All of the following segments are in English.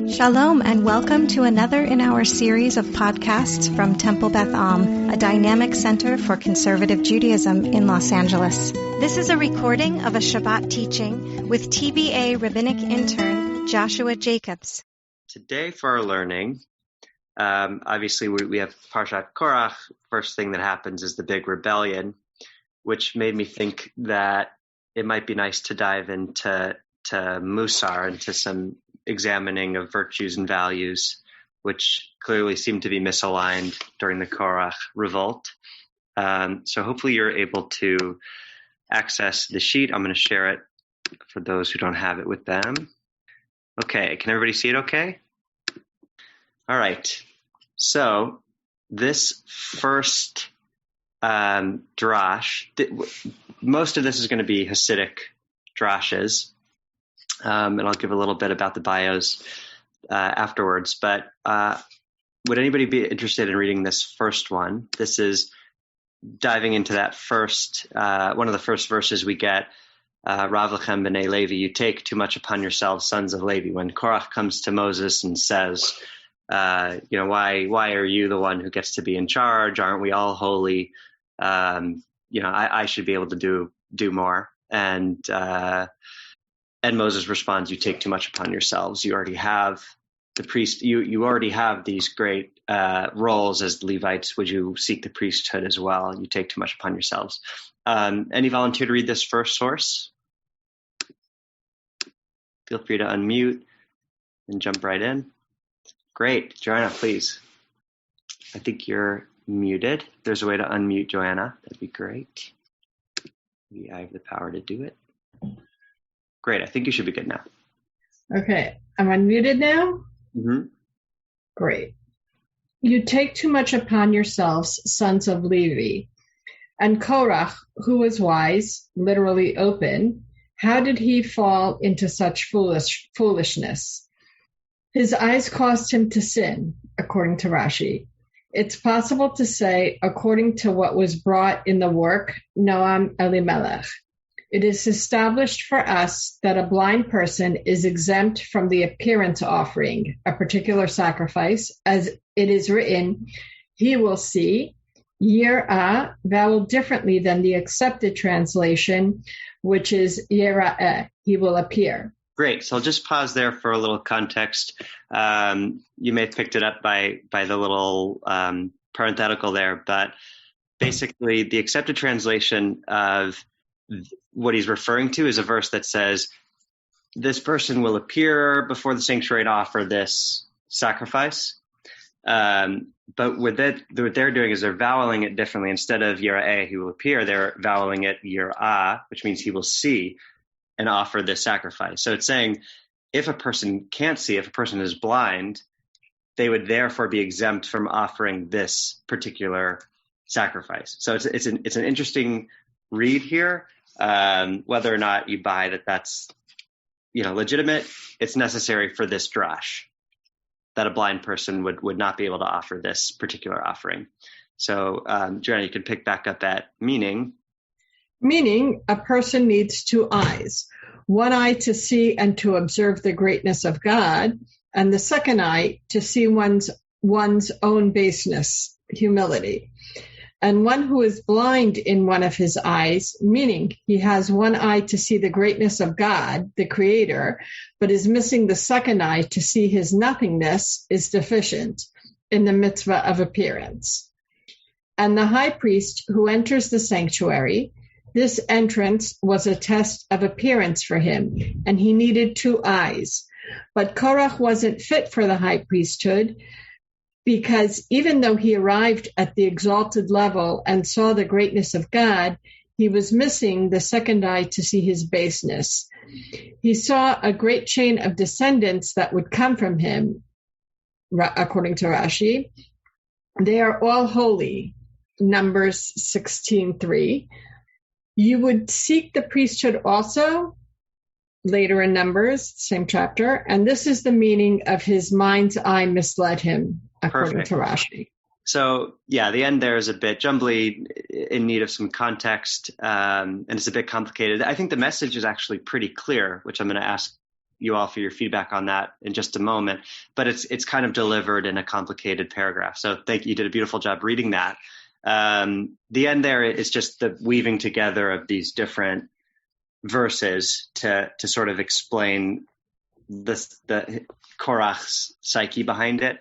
Shalom and welcome to another in our series of podcasts from Temple Beth Am, a dynamic center for conservative Judaism in Los Angeles. This is a recording of a Shabbat teaching with TBA Rabbinic Intern Joshua Jacobs. Today for our learning, obviously we have Parshat Korach. First thing that happens is the big rebellion, which made me think that it might be nice to dive into Musar, into some examining of virtues and values, which clearly seem to be misaligned during the Korach revolt. So hopefully you're able to access the sheet. I'm going to share it for those who don't have it with them. Okay, can everybody see it okay? All right. So this first drash, most of this is going to be Hasidic drashes. And I'll give a little bit about the bios afterwards. But would anybody be interested in reading this first one? This is diving into that first, one of the first verses we get, Rav lechem b'nei Levi, you take too much upon yourselves, sons of Levi. When Korach comes to Moses and says, why are you the one who gets to be in charge? Aren't we all holy? I should be able to do more. And Moses responds, you take too much upon yourselves. You already have the priest. You already have these great roles as Levites. Would you seek the priesthood as well? You take too much upon yourselves. Any volunteer to read this first source? Feel free to unmute and jump right in. Great. Joanna, please. I think you're muted. If there's a way to unmute Joanna, that'd be great. Maybe I have the power to do it. Great. I think you should be good now. Okay. I'm unmuted now? Mm-hmm. Great. You take too much upon yourselves, sons of Levi. And Korach, who was wise, literally open, how did he fall into such foolishness? His eyes caused him to sin, according to Rashi. It's possible to say, according to what was brought in the work, Noam Elimelech. It is established for us that a blind person is exempt from the appearance offering, a particular sacrifice, as it is written, he will see, yirah, voweled differently than the accepted translation, which is yira'eh, he will appear. Great. So I'll just pause there for a little context. You may have picked it up by the little parenthetical there, but basically the accepted translation of what he's referring to is a verse that says, this person will appear before the sanctuary to offer this sacrifice. But what they're doing is they're vowing it differently. Instead of yira'eh, he will appear, they're vowing it yirah, which means he will see and offer this sacrifice. So it's saying if a person can't see, if a person is blind, they would therefore be exempt from offering this particular sacrifice. So it's an interesting read here. Whether or not you buy that that's legitimate, it's necessary for this drash that a blind person would not be able to offer this particular offering. So Joanna, you can pick back up at meaning. Meaning, a person needs two eyes, one eye to see and to observe the greatness of God, and the second eye to see one's own baseness, humility. And one who is blind in one of his eyes, meaning he has one eye to see the greatness of God, the Creator, but is missing the second eye to see his nothingness, is deficient in the mitzvah of appearance. And the high priest who enters the sanctuary, this entrance was a test of appearance for him, and he needed two eyes. But Korach wasn't fit for the high priesthood, because even though he arrived at the exalted level and saw the greatness of God, he was missing the second eye to see his baseness. He saw a great chain of descendants that would come from him, according to Rashi. They are all holy, Numbers 16:3. You would seek the priesthood also, later in Numbers, same chapter, and this is the meaning of his mind's eye misled him, according to Rashi. So, yeah, the end there is a bit jumbly, in need of some context, and it's a bit complicated. I think the message is actually pretty clear, which I'm going to ask you all for your feedback on that in just a moment, but it's kind of delivered in a complicated paragraph. So thank you. You did a beautiful job reading that. The end there is just the weaving together of these different verses to sort of explain the Korach's psyche behind it.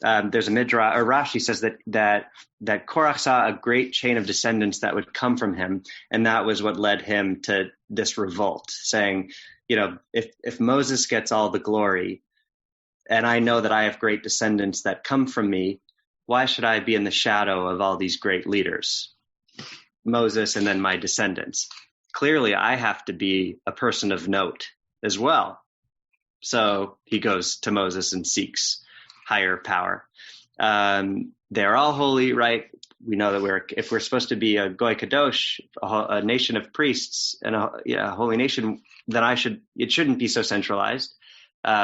There's a midrash, or Rashi says that Korach saw a great chain of descendants that would come from him, and that was what led him to this revolt, saying, if Moses gets all the glory, and I know that I have great descendants that come from me, why should I be in the shadow of all these great leaders, Moses and then my descendants? Clearly, I have to be a person of note as well. So he goes to Moses and seeks higher power. They're all holy, right? We know that if we're supposed to be a Goy Kadosh, a nation of priests, and a holy nation, then it shouldn't be so centralized.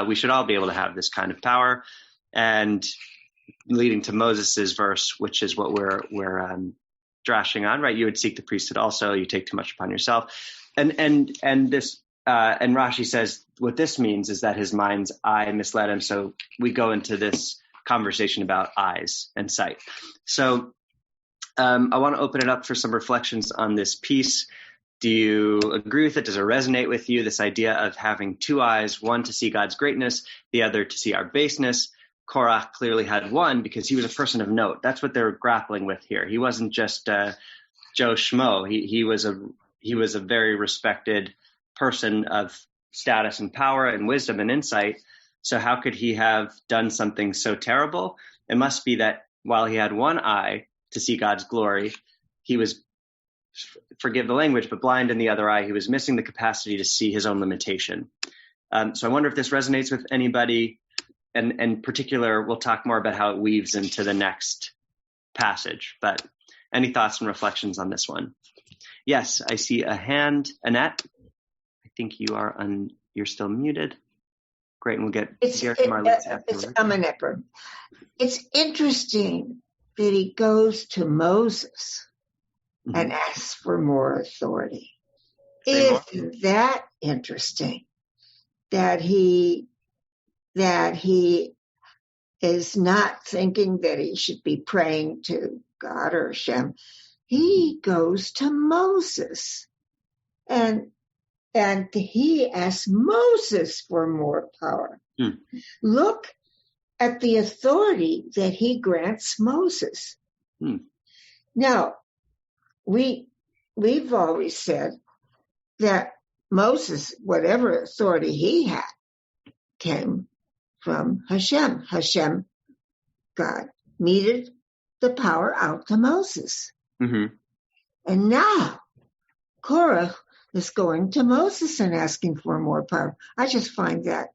We should all be able to have this kind of power. And leading to Moses's verse, which is what we're drashing on, right? You would seek the priesthood also. You take too much upon yourself, and this. And Rashi says what this means is that his mind's eye misled him. So we go into this conversation about eyes and sight. So I want to open it up for some reflections on this piece. Do you agree with it? Does it resonate with you, this idea of having two eyes, one to see God's greatness, the other to see our baseness? Korach clearly had one because he was a person of note. That's what they're grappling with here. He wasn't just Joe Schmo. He was a very respected person of status and power and wisdom and insight. So how could he have done something so terrible? It must be that while he had one eye to see God's glory, he was, forgive the language, but blind in the other eye. He was missing the capacity to see his own limitation. So I wonder if this resonates with anybody. And in particular, we'll talk more about how it weaves into the next passage. But any thoughts and reflections on this one? Yes, I see a hand. Annette, I think you're still muted. Great, and we'll get here from our leads afterwards. I'm an Epper. It's interesting that he goes to Moses and asks for more authority. Isn't that interesting? That he is not thinking that he should be praying to God or Hashem. He goes to Moses and he asks Moses for more power. Look at the authority that he grants Moses. Now, we've always said that Moses, whatever authority he had, came from Hashem. Hashem, God, meted the power out to Moses. And now Korah is going to Moses and asking for more power. I find that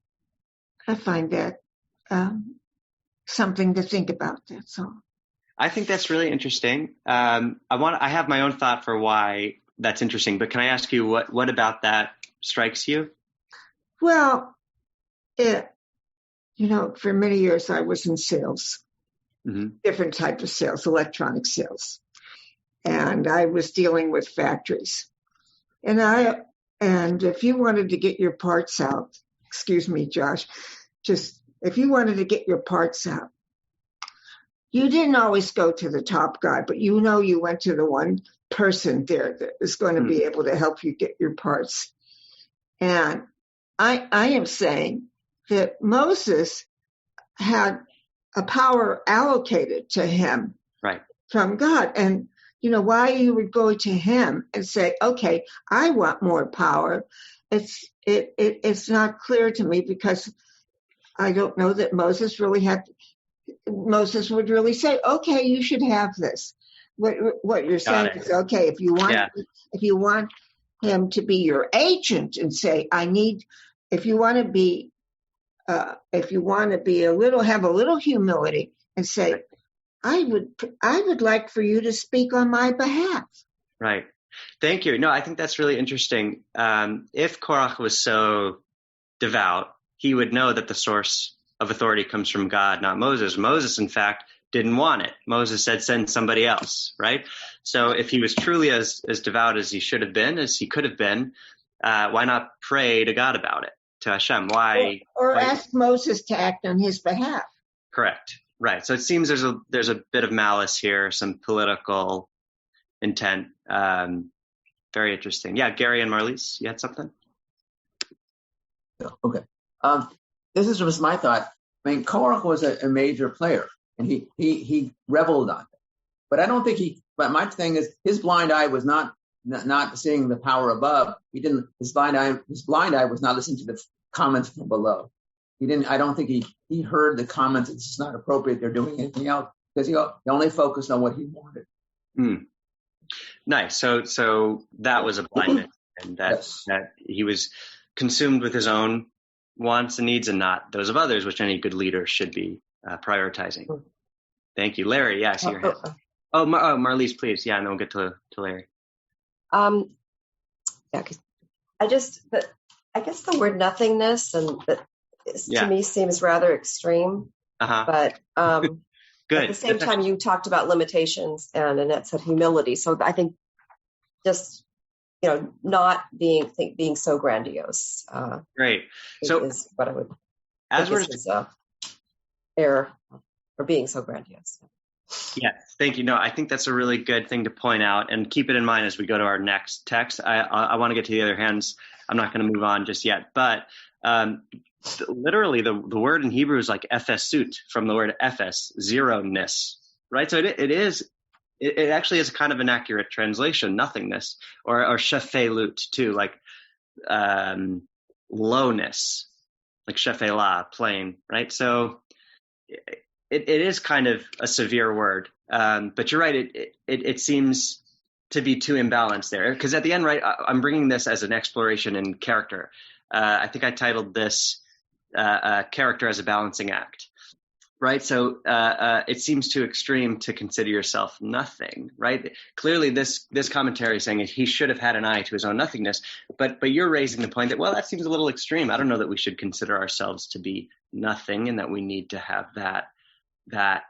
something to think about. That's all. I think that's really interesting. I have my own thought for why that's interesting, but can I ask you what about that strikes you? Well, for many years I was in sales, different type of sales, electronic sales. And I was dealing with factories. And if you wanted to get your parts out, excuse me, Josh, if you wanted to get your parts out, you didn't always go to the top guy, but you went to the one person there that is going to be able to help you get your parts. And I am saying that Moses had a power allocated to him from God. And why you would go to him and say, okay, I want more power. It's not clear to me, because I don't know that Moses would really say, okay, you should have this. What you're saying is, okay, if you want him to be your agent and say, if you want to be have a little humility and say, I would like for you to speak on my behalf. Right. Thank you. No, I think that's really interesting. If Korach was so devout, he would know that the source of authority comes from God, not Moses. Moses, in fact, didn't want it. Moses said, send somebody else, right? So if he was truly as devout as he should have been, as he could have been, why not pray to God about it, Hashem. Why? Or ask Moses to act on his behalf. Correct. Right. So it seems there's a bit of malice here, some political intent. Very interesting. Yeah, Gary and Marlies, you had something? Okay. This is just my thought. I mean, Korach was a major player, and he reveled on it. But I don't think but my thing is, his blind eye was not seeing the power above. His blind eye was not listening to the comments from below. I don't think he heard the comments. It's just not appropriate. They're doing anything else, because he only focused on what he wanted. Nice. So that was a blindness, and that he was consumed with his own wants and needs and not those of others, which any good leader should be prioritizing. Thank you. Larry, yes, your hand. Marlies, please. Yeah, and then we'll get to Larry. Cause I guess the word nothingness to me seems rather extreme. But good. At the same time, you talked about limitations, and Annette said humility. So I think just not being so grandiose. Great. So is what I would. As we're error for being so grandiose. Yes, thank you. No, I think that's a really good thing to point out, and keep it in mind as we go to our next text. I want to get to the other hands. I'm not going to move on just yet, but literally the word in Hebrew is like efesut, from the word ephes, zero-ness, right? So it actually is kind of an accurate translation, nothingness, or shefelut too, like lowness, like shefelah, plain, right? So it is kind of a severe word, but you're right. It seems to be too imbalanced there, because at the end, right, I'm bringing this as an exploration in character. I think I titled this "Character as a Balancing Act," right? So it seems too extreme to consider yourself nothing, right? Clearly, this commentary is saying he should have had an eye to his own nothingness, but you're raising the point that, well, that seems a little extreme. I don't know that we should consider ourselves to be nothing, and that we need to have that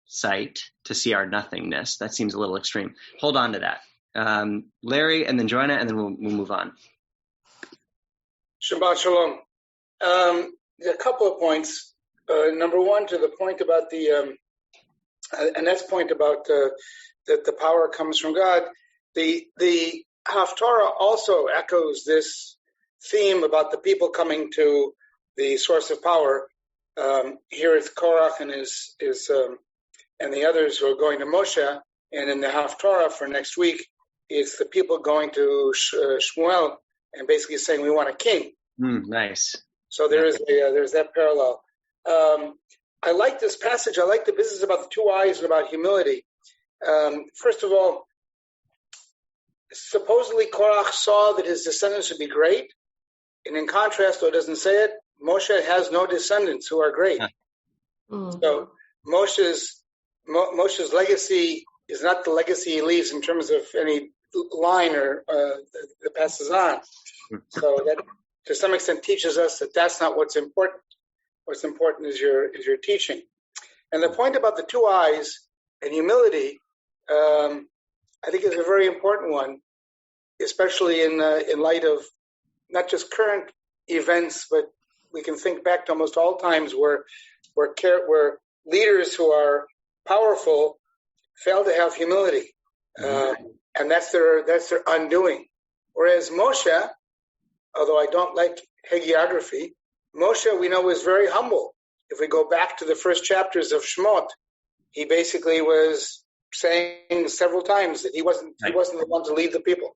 sight to see our nothingness. That seems a little extreme. Hold on to that. Larry, and then Joanna, and then we'll move on. Shabbat Shalom. A couple of points. Number one, to the point about Annette's point about that the power comes from God. The Haftarah also echoes this theme about the people coming to the source of power. Here it's Korach and his and the others who are going to Moshe, and in the Haftarah for next week, it's the people going to Shmuel and basically saying, we want a king. Nice. So there's that parallel. I like this passage. I like the business about the two eyes and about humility. First of all, supposedly Korach saw that his descendants would be great, and in contrast, though it doesn't say it, Moshe has no descendants who are great. So Moshe's legacy is not the legacy he leaves in terms of any line or that passes on. So that, to some extent, teaches us that that's not what's important. What's important is your teaching. And the point about the two eyes and humility, I think, is a very important one, especially in light of not just current events, but we can think back to almost all times where leaders who are powerful fail to have humility, and that's their undoing. Whereas Moshe, although I don't like hagiography, Moshe, we know, was very humble. If we go back to the first chapters of Shemot, he basically was saying several times that he wasn't the one to lead the people.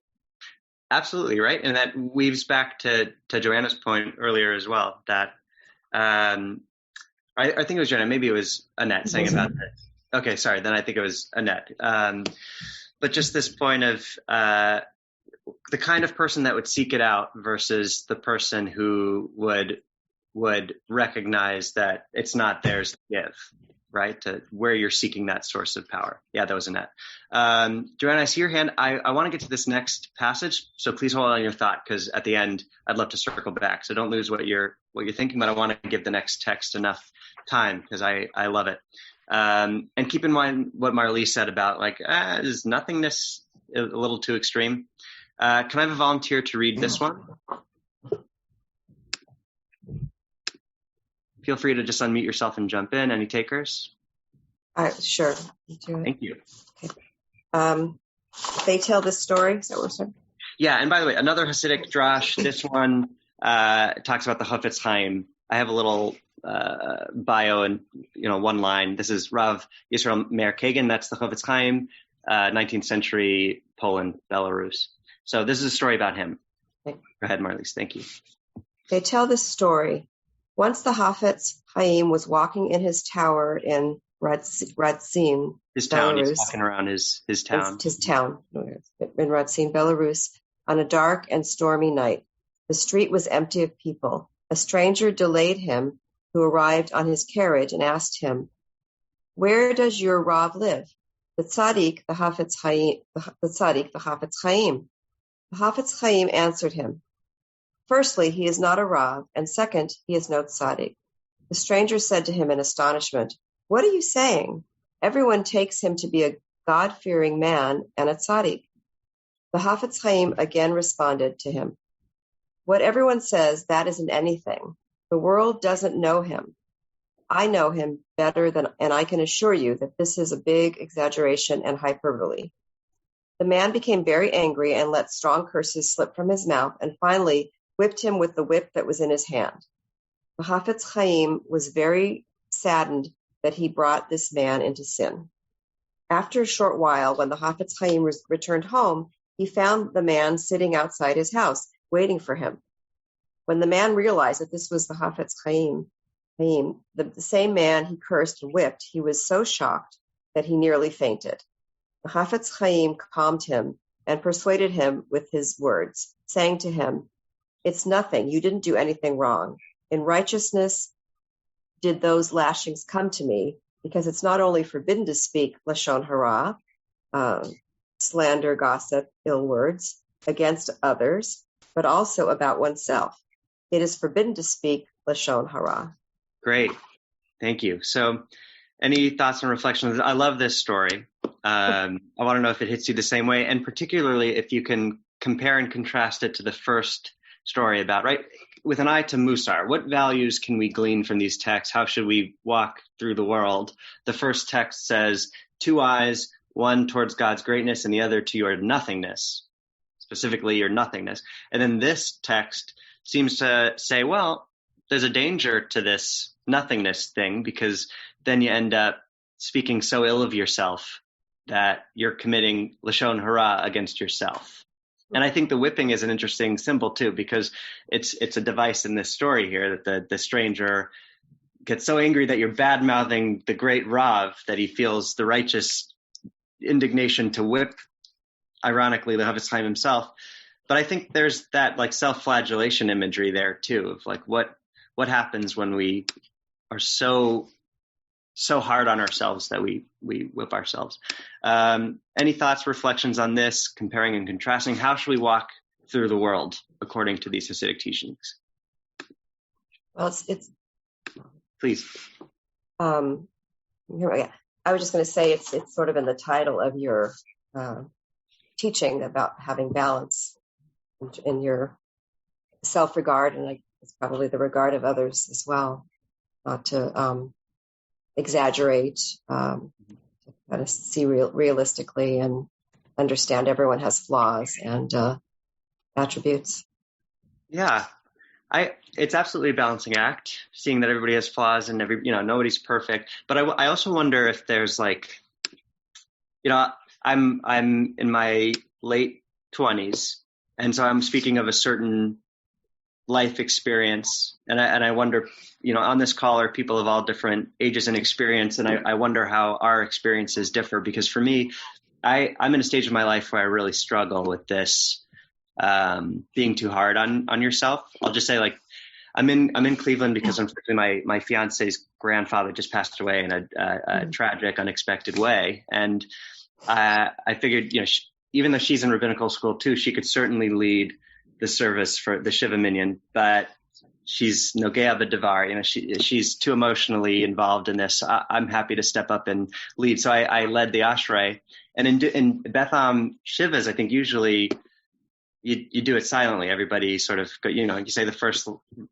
Absolutely right, and that weaves back to Joanna's point earlier as well. That I think it was Joanna, maybe it was Annette saying about this. Okay, sorry, then I think it was Annette. But just this point of the kind of person that would seek it out versus the person who would recognize that it's not theirs to give, right? To where you're seeking that source of power. Yeah, that was Annette. Joanna, I see your hand. I want to get to this next passage, so please hold on your thought, because at the end, I'd love to circle back. So don't lose what you're thinking, but I want to give the next text enough time, because I love it. And keep in mind what Marlies said about, is nothingness a little too extreme? Can I have a volunteer to read this one? feel free to just unmute yourself and jump in. Any takers? Sure. Thank you. Okay. They tell this story. Is that what we're saying? Yeah, and by the way, another Hasidic drash. This one talks about the Chafetz Chaim. I have a little bio and one line. This is Rav Yisrael Meir Kagan. That's the Chafetz Chaim, 19th century Poland, Belarus. So this is a story about him. Okay. Go ahead, Marlies. Thank you. They tell this story. Once the Chafetz Chaim was walking in his tower in Radzin, his town. Belarus. He's walking around his town. His town in Radzin, Belarus, on a dark and stormy night. The street was empty of people. A stranger delayed him, who arrived on his carriage, and asked him, "Where does your Rav live?" The tzaddik, the Chafetz Chaim. The Chafetz Chaim answered him, "Firstly, he is not a Rav, and second, he is no tzaddik." The stranger said to him in astonishment, "What are you saying? Everyone takes him to be a God-fearing man and a tzaddik." The Chafetz Chaim again responded to him, "What everyone says, that isn't anything. The world doesn't know him. I know him better and I can assure you that this is a big exaggeration and hyperbole." The man became very angry and let strong curses slip from his mouth and finally whipped him with the whip that was in his hand. The Chafetz Chaim was very saddened that he brought this man into sin. After a short while, when the Chafetz Chaim returned home, he found the man sitting outside his house, waiting for him. When the man realized that this was the Chafetz Chaim, the same man he cursed and whipped, he was so shocked that he nearly fainted. The Chafetz Chaim calmed him and persuaded him with his words, saying to him, "It's nothing. You didn't do anything wrong. In righteousness did those lashings come to me, because it's not only forbidden to speak lashon hara, slander, gossip, ill words against others, but also about oneself. It is forbidden to speak lashon hara." Great. Thank you. So any thoughts and reflections? I love this story. I want to know if it hits you the same way, and particularly if you can compare and contrast it to the first story about, right, with an eye to Musar. What values can we glean from these texts? How should we walk through the world? The first text says 2 eyes, one towards God's greatness and the other to your nothingness, specifically your nothingness. And then this text seems to say, well, there's a danger to this nothingness thing, because then you end up speaking so ill of yourself that you're committing lashon hara against yourself. And I think the whipping is an interesting symbol too, because it's a device in this story here that the stranger gets so angry that you're bad-mouthing the great Rav that he feels the righteous indignation to whip, ironically, the Chafetz Chaim himself. But I think there's that like self-flagellation imagery there too, of like what happens when we are so hard on ourselves that we whip ourselves. Any thoughts, reflections on this, comparing and contrasting? How should we walk through the world according to these Hasidic teachings? Well, it's please. I was just going to say it's sort of in the title of your teaching about having balance in your self-regard, and it's probably the regard of others as well, not to exaggerate, kind of see realistically and understand everyone has flaws and attributes. Yeah, it's absolutely a balancing act, seeing that everybody has flaws and nobody's perfect. But I also wonder if there's I'm in my late 20s, and so I'm speaking of a certain life experience, and I wonder, on this call are people of all different ages and experience, and I wonder how our experiences differ, because for me, I'm in a stage of my life where I really struggle with this being too hard on yourself. I'll just say, I'm in Cleveland because unfortunately my fiance's grandfather just passed away in a tragic, unexpected way, and I figured, even though she's in rabbinical school too, she could certainly lead the service for the Shiva Minyan, but she's Nogea B'Davar, she's too emotionally involved in this. I'm happy to step up and lead. So I led the Ashrei. And in Beth Am Shivas, I think usually you do it silently. Everybody sort of, you say the first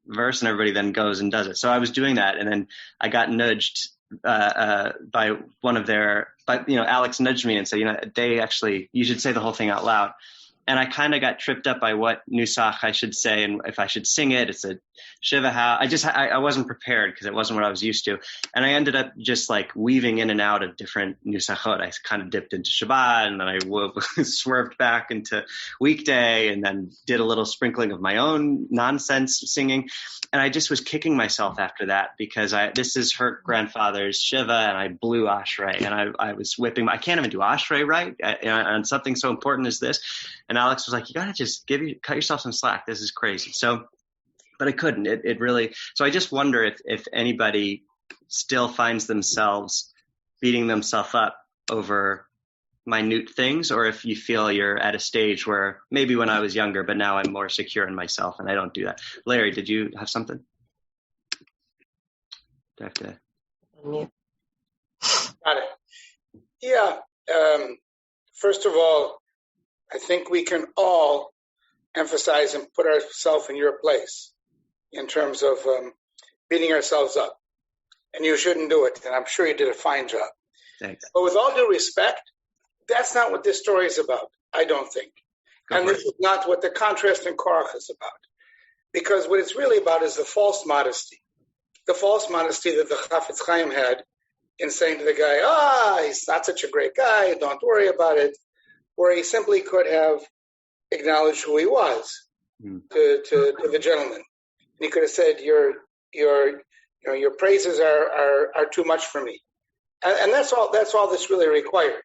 verse and everybody then goes and does it. So I was doing that, and then I got nudged by one of Alex nudged me and said, you should say the whole thing out loud. And I kind of got tripped up by what nusach I should say, and if I should sing it. It's a shiva. I wasn't prepared because it wasn't what I was used to, and I ended up just like weaving in and out of different nusachot. I kind of dipped into Shabbat, and then I swerved back into weekday, and then did a little sprinkling of my own nonsense singing, and I just was kicking myself after that because this is her grandfather's shiva, and I blew Ashrei, and I was whipping. I can't even do Ashrei right on something so important as this. And Alex was like, you got to just cut yourself some slack. This is crazy. So, but I couldn't. It really, so I just wonder if anybody still finds themselves beating themselves up over minute things, or if you feel you're at a stage where maybe when I was younger, but now I'm more secure in myself and I don't do that. Larry, did you have something? Do I have to? Got it. Yeah. First of all, I think we can all emphasize and put ourselves in your place in terms of beating ourselves up. And you shouldn't do it. And I'm sure you did a fine job. Thanks. But with all due respect, that's not what this story is about, I don't think. And this is not what the contrast in Korach is about. Because what it's really about is the false modesty. The false modesty that the Chafetz Chaim had in saying to the guy, he's not such a great guy, don't worry about it. Where he simply could have acknowledged who he was to the gentleman. And he could have said, your praises are too much for me. And that's all this really required.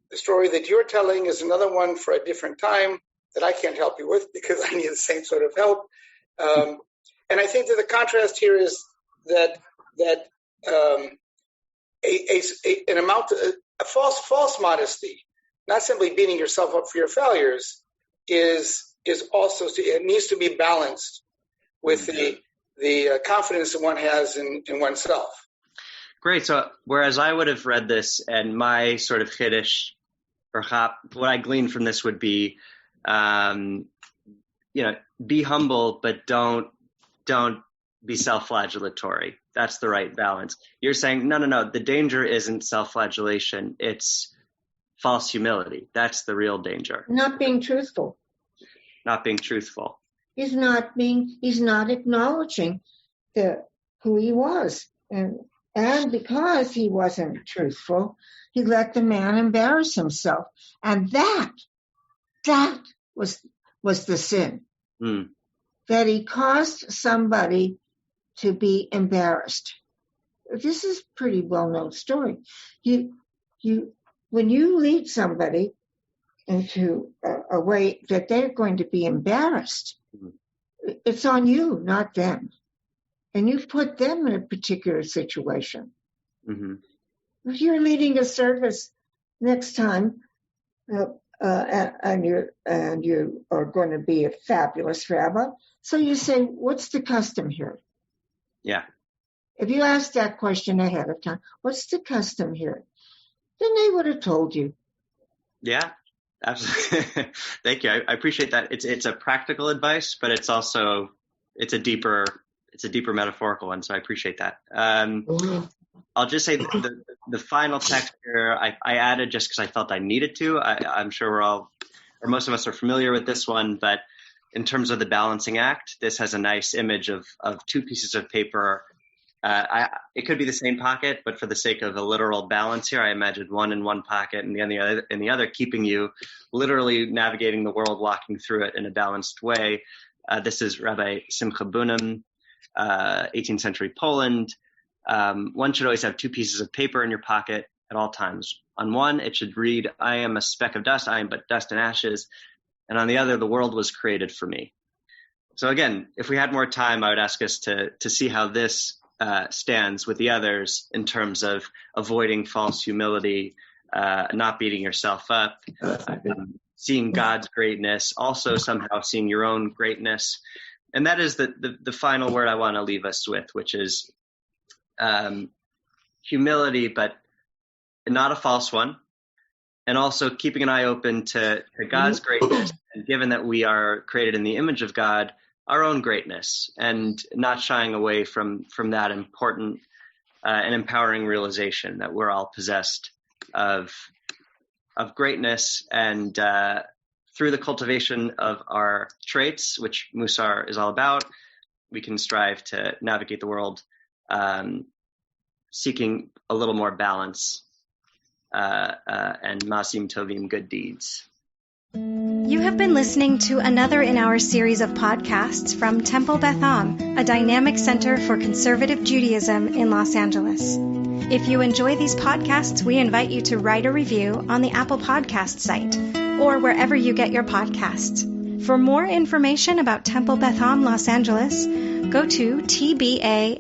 The story that you're telling is another one for a different time that I can't help you with because I need the same sort of help. And I think that the contrast here is that an amount of a false modesty, not simply beating yourself up for your failures, is also, it needs to be balanced with the confidence that one has in oneself. Great. So whereas I would have read this and my sort of chiddush or what I gleaned from this would be, be humble, but don't be self-flagellatory. That's the right balance. You're saying, no, the danger isn't self-flagellation. It's false humility. That's the real danger. Not being truthful. Not being truthful. He's not acknowledging who he was. And because he wasn't truthful, he let the man embarrass himself. And that was the sin. That he caused somebody to be embarrassed. This is a pretty well-known story. When you lead somebody into a way that they're going to be embarrassed, it's on you, not them. And you've put them in a particular situation. If you're leading a service next time, and you are going to be a fabulous rabbi, so you say, what's the custom here? Yeah. If you asked that question ahead of time, what's the custom here? Then they would have told you. Yeah, absolutely. Thank you. I appreciate that. It's a practical advice, but it's a deeper metaphorical one. So I appreciate that. I'll just say the final text here I added just because I felt I needed to. I'm sure most of us are familiar with this one, but in terms of the balancing act, this has a nice image of two pieces of paper. It could be the same pocket, but for the sake of a literal balance here, I imagined one in one pocket and the other, keeping you literally navigating the world, walking through it in a balanced way. This is Rabbi Simcha Bunim, 18th century Poland. One should always have two pieces of paper in your pocket at all times. On one, it should read, I am a speck of dust, I am but dust and ashes. And on the other, the world was created for me. So again, if we had more time, I would ask us to see how this stands with the others in terms of avoiding false humility, not beating yourself up, seeing God's greatness, also somehow seeing your own greatness. And that is the final word I want to leave us with, which is humility, but not a false one. And also keeping an eye open to God's greatness And given that we are created in the image of God, our own greatness, and not shying away from that important and empowering realization that we're all possessed of greatness, and through the cultivation of our traits, which Musar is all about, we can strive to navigate the world seeking a little more balance and masim tovim, good deeds. You have been listening to another in our series of podcasts from Temple Beth Am, a dynamic center for conservative Judaism in Los Angeles. If you enjoy these podcasts, we invite you to write a review on the Apple Podcast site or wherever you get your podcasts. For more information about Temple Beth Am Los Angeles, go to tbala.org.